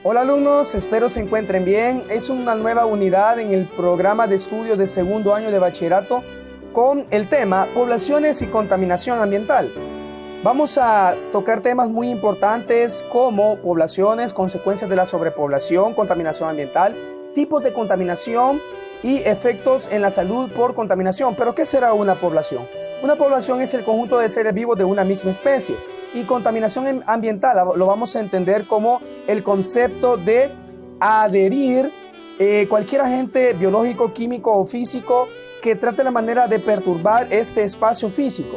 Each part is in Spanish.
Hola alumnos, espero se encuentren bien. Es una nueva unidad en el programa de estudio de segundo año de bachillerato con el tema Poblaciones y contaminación ambiental. Vamos a tocar temas muy importantes como poblaciones, consecuencias de la sobrepoblación, contaminación ambiental, tipos de contaminación y efectos en la salud por contaminación. ¿Pero qué será una población? Una población es el conjunto de seres vivos de una misma especie. Y contaminación ambiental lo vamos a entender como el concepto de adherir cualquier agente biológico, químico o físico que trate la manera de perturbar este espacio físico.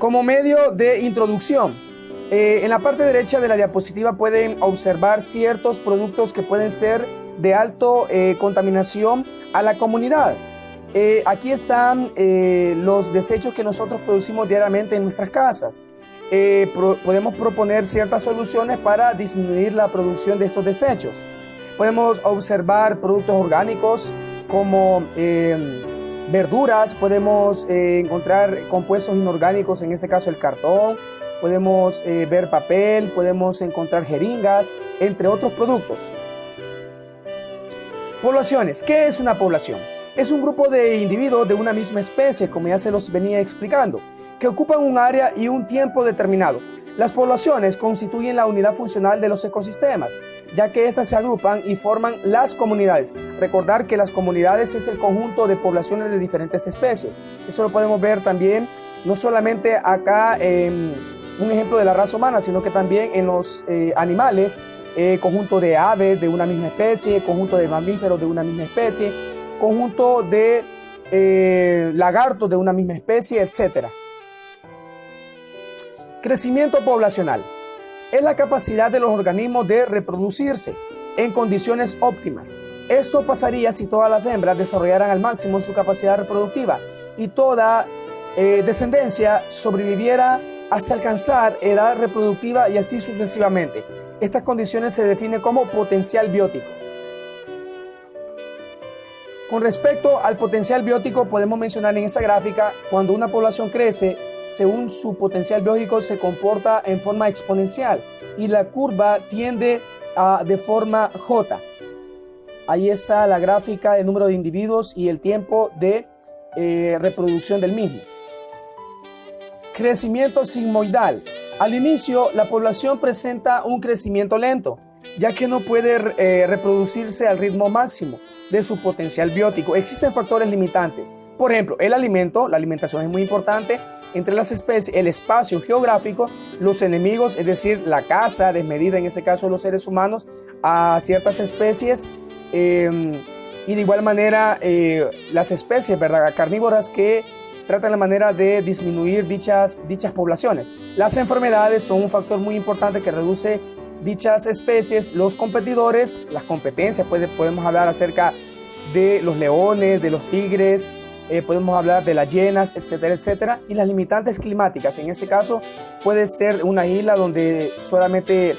Como medio de introducción, en la parte derecha de la diapositiva pueden observar ciertos productos que pueden ser de alto contaminación a la comunidad. Aquí están los desechos que nosotros producimos diariamente en nuestras casas. Podemos proponer ciertas soluciones para disminuir la producción de estos desechos. Podemos observar productos orgánicos como verduras, podemos encontrar compuestos inorgánicos, en este caso el cartón, podemos ver papel, podemos encontrar jeringas, entre otros productos. Poblaciones. ¿Qué es una población? Es un grupo de individuos de una misma especie, como ya se los venía explicando, que ocupan un área y un tiempo determinado. Las poblaciones constituyen la unidad funcional de los ecosistemas, ya que éstas se agrupan y forman las comunidades. Recordar que las comunidades es el conjunto de poblaciones de diferentes especies. Eso lo podemos ver también, no solamente acá en un ejemplo de la raza humana, sino que también en los animales, conjunto de aves de una misma especie, conjunto de mamíferos de una misma especie, conjunto de lagartos de una misma especie, etc. Crecimiento poblacional es la capacidad de los organismos de reproducirse en condiciones óptimas. Esto pasaría si todas las hembras desarrollaran al máximo su capacidad reproductiva y toda descendencia sobreviviera hasta alcanzar edad reproductiva y así sucesivamente. Estas condiciones se definen como potencial biótico. Con respecto al potencial biótico, podemos mencionar en esa gráfica, cuando una población crece, según su potencial biológico se comporta en forma exponencial y la curva tiende de forma J. Ahí está la gráfica del número de individuos y el tiempo de reproducción del mismo. Crecimiento sigmoidal. Al inicio, la población presenta un crecimiento lento, ya que no puede reproducirse al ritmo máximo de su potencial biótico. Existen factores limitantes. Por ejemplo, el alimento, la alimentación es muy importante entre las especies, el espacio geográfico, los enemigos, es decir, la caza desmedida, en este caso los seres humanos, a ciertas especies, y de igual manera las especies, ¿verdad?, carnívoras que tratan la manera de disminuir dichas poblaciones. Las enfermedades son un factor muy importante que reduce dichas especies. Los competidores, las competencias, podemos hablar acerca de los leones, de los tigres, podemos hablar de las hienas, etcétera, etcétera. Y las limitantes climáticas, en este caso puede ser una isla donde solamente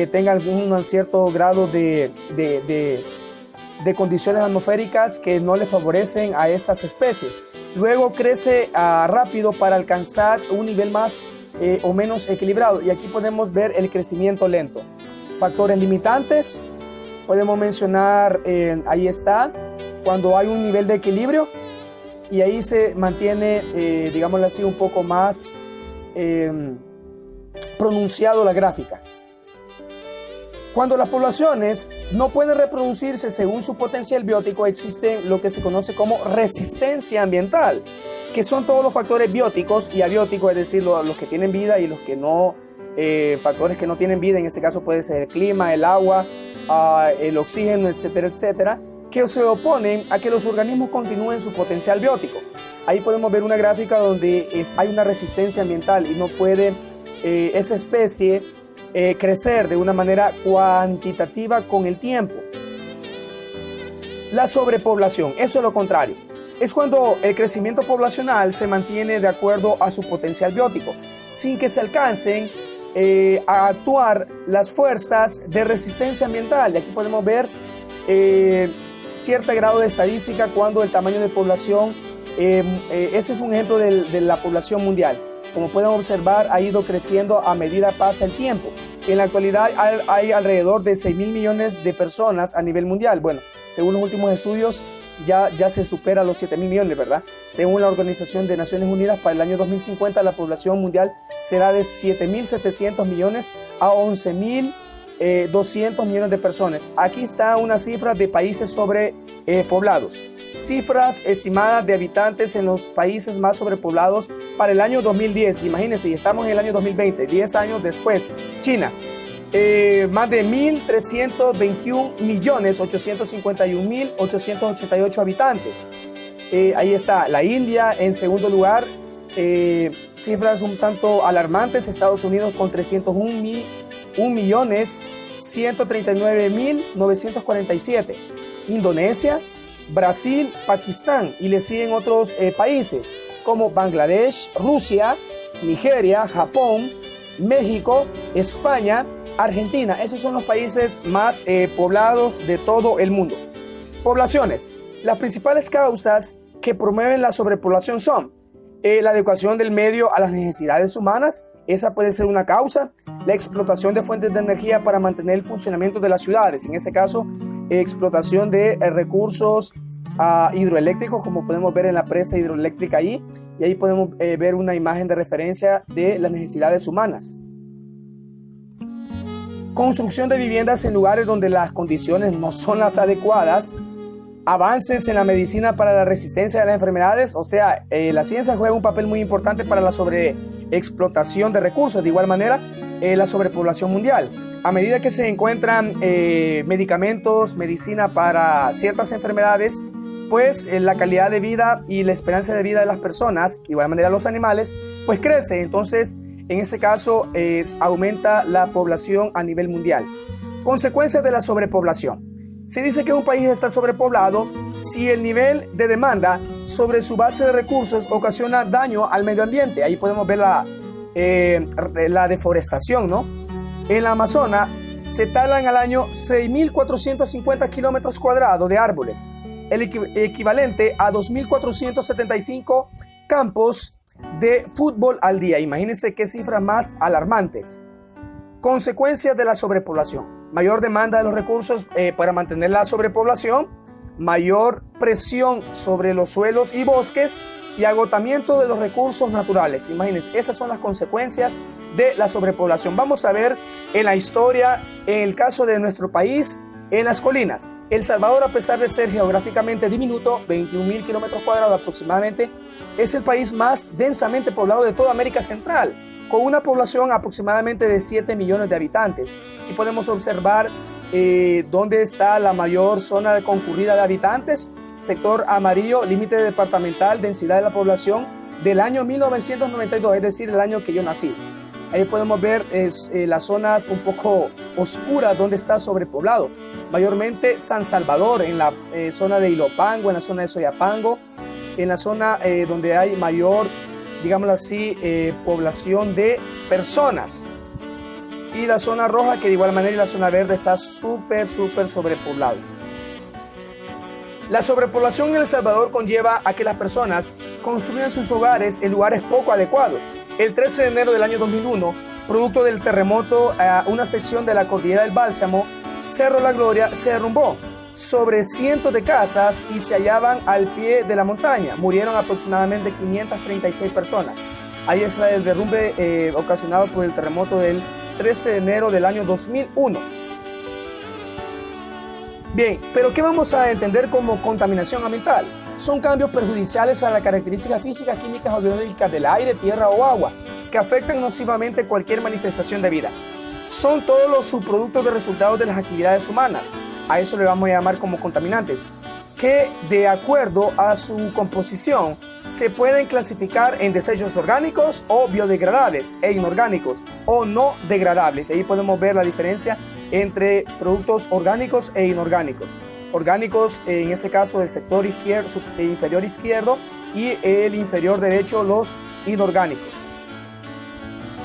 tenga un cierto grado de condiciones atmosféricas que no le favorecen a esas especies. Luego crece rápido para alcanzar un nivel más o menos equilibrado, y aquí podemos ver el crecimiento lento. Factores limitantes, podemos mencionar, ahí está, cuando hay un nivel de equilibrio y ahí se mantiene, digámoslo así, un poco más pronunciado la gráfica. Cuando las poblaciones no pueden reproducirse según su potencial biótico, existe lo que se conoce como resistencia ambiental, que son todos los factores bióticos y abióticos, es decir, los que tienen vida y los que no, factores que no tienen vida, en este caso puede ser el clima, el agua, el oxígeno, etcétera, etcétera, que se oponen a que los organismos continúen su potencial biótico. Ahí podemos ver una gráfica donde hay una resistencia ambiental y no puede esa especie crecer de una manera cuantitativa con el tiempo. La sobrepoblación, eso es lo contrario. Es cuando el crecimiento poblacional se mantiene de acuerdo a su potencial biótico, sin que se alcancen a actuar las fuerzas de resistencia ambiental. Y aquí podemos ver cierto grado de estadística cuando el tamaño de población, ese es un ejemplo de la población mundial. Como pueden observar, ha ido creciendo a medida pasa el tiempo. En la actualidad hay alrededor de 6.000 millones de personas a nivel mundial. Bueno, según los últimos estudios, ya se supera los 7.000 millones, ¿verdad? Según la Organización de Naciones Unidas, para el año 2050 la población mundial será de 7.700 millones a 11.200 millones de personas. Aquí está una cifra de países sobrepoblados. Cifras estimadas de habitantes en los países más sobrepoblados para el año 2010. Imagínense, y estamos en el año 2020, 10 años después. China, más de 1.321.851.888 habitantes. Ahí está la India en segundo lugar. Cifras un tanto alarmantes. Estados Unidos con 301.139.947. Indonesia, Brasil, Pakistán, y le siguen otros países como Bangladesh, Rusia, Nigeria, Japón, México, España, Argentina. Esos son los países más poblados de todo el mundo. Poblaciones. Las principales causas que promueven la sobrepoblación son la adecuación del medio a las necesidades humanas. Esa puede ser una causa. La explotación de fuentes de energía para mantener el funcionamiento de las ciudades. En ese caso, explotación de recursos hidroeléctricos, como podemos ver en la presa hidroeléctrica ahí. Y ahí podemos ver una imagen de referencia de las necesidades humanas. Construcción de viviendas en lugares donde las condiciones no son las adecuadas. Avances en la medicina para la resistencia a las enfermedades. O sea, la ciencia juega un papel muy importante para la sobreexplotación de recursos. De igual manera, la sobrepoblación mundial. A medida que se encuentran medicamentos, medicina para ciertas enfermedades, pues la calidad de vida y la esperanza de vida de las personas, de igual manera los animales, pues crece. Entonces, en este caso, aumenta la población a nivel mundial. Consecuencias de la sobrepoblación. Se dice que un país está sobrepoblado si el nivel de demanda sobre su base de recursos ocasiona daño al medio ambiente. Ahí podemos ver la deforestación, ¿no? En la Amazonas se talan al año 6.450 kilómetros cuadrados de árboles, el equivalente a 2.475 campos de fútbol al día. Imagínense qué cifras más alarmantes. Consecuencias de la sobrepoblación. Mayor demanda de los recursos para mantener la sobrepoblación, mayor presión sobre los suelos y bosques y agotamiento de los recursos naturales. Imagínense, esas son las consecuencias de la sobrepoblación. Vamos a ver en la historia, en el caso de nuestro país, en las colinas. El Salvador, a pesar de ser geográficamente diminuto, 21.000 kilómetros cuadrados aproximadamente, es el país más densamente poblado de toda América Central, con una población aproximadamente de 7 millones de habitantes. Y podemos observar dónde está la mayor zona concurrida de habitantes. Sector amarillo, límite departamental, densidad de la población del año 1992, es decir, el año que yo nací. Ahí podemos ver las zonas un poco oscuras donde está sobrepoblado. Mayormente San Salvador, en la zona de Ilopango, en la zona de Soyapango, en la zona donde hay mayor, digámoslo así, población de personas. Y la zona roja, que de igual manera, y la zona verde está súper sobrepoblado. La sobrepoblación en El Salvador conlleva a que las personas construyan sus hogares en lugares poco adecuados. El 13 de enero del año 2001, producto del terremoto, una sección de la cordillera del Bálsamo, Cerro La Gloria, se derrumbó sobre cientos de casas y se hallaban al pie de la montaña. Murieron aproximadamente 536 personas. Ahí es el derrumbe ocasionado por el terremoto del 13 de enero del año 2001. Bien, pero ¿qué vamos a entender como contaminación ambiental? Son cambios perjudiciales a las características físicas, químicas o biológicas del aire, tierra o agua que afectan nocivamente cualquier manifestación de vida. Son todos los subproductos de resultados de las actividades humanas. A eso le vamos a llamar como contaminantes, que de acuerdo a su composición se pueden clasificar en desechos orgánicos o biodegradables e inorgánicos o no degradables. Ahí podemos ver la diferencia entre productos orgánicos e inorgánicos. Orgánicos, en este caso del sector izquierdo, inferior izquierdo, y el inferior derecho, los inorgánicos.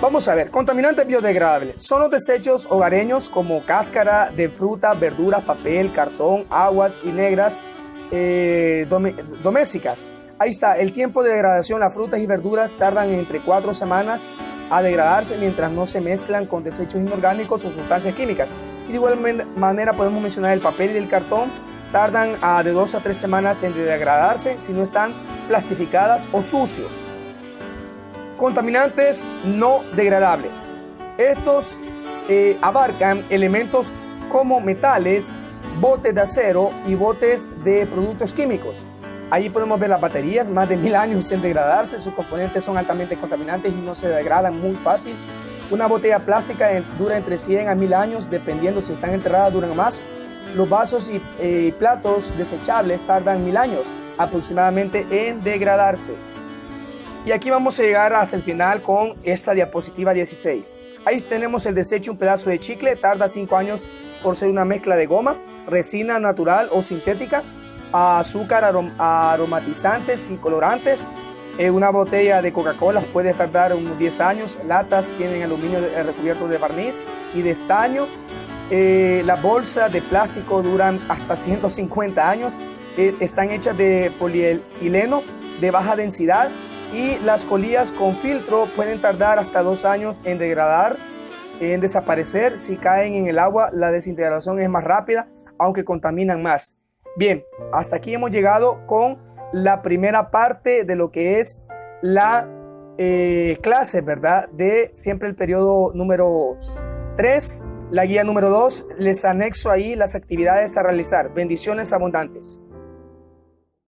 Vamos a ver, contaminantes biodegradables son los desechos hogareños como cáscara de fruta, verduras, papel, cartón, aguas y negras domésticas. Ahí está, el tiempo de degradación. Las frutas y verduras tardan entre 4 semanas a degradarse mientras no se mezclan con desechos inorgánicos o sustancias químicas. Y de igual manera podemos mencionar el papel y el cartón. Tardan de 2 a 3 semanas en degradarse si no están plastificadas o sucios. Contaminantes no degradables. Estos abarcan elementos como metales, botes de acero y botes de productos químicos. Ahí podemos ver las baterías, más de 1000 años sin degradarse. Sus componentes son altamente contaminantes y no se degradan muy fácil. Una botella plástica dura entre 100 a 1000 años, dependiendo si están enterradas duran más. Los vasos y platos desechables tardan 1000 años aproximadamente en degradarse. Y aquí vamos a llegar hasta el final con esta diapositiva 16. Ahí tenemos el desecho, un pedazo de chicle, tarda 5 años por ser una mezcla de goma, resina natural o sintética, azúcar, aromatizantes y colorantes. Una botella de Coca-Cola puede tardar unos 10 años. Latas tienen aluminio recubierto de barniz y de estaño. Las bolsas de plástico duran hasta 150 años. Están hechas de polietileno de baja densidad. Y las colillas con filtro pueden tardar hasta 2 años en degradar, en desaparecer. Si caen en el agua, la desintegración es más rápida, aunque contaminan más. Bien, hasta aquí hemos llegado con la primera parte de lo que es la clase, ¿verdad? De siempre el periodo número 3, la guía número 2. Les anexo ahí las actividades a realizar. Bendiciones abundantes.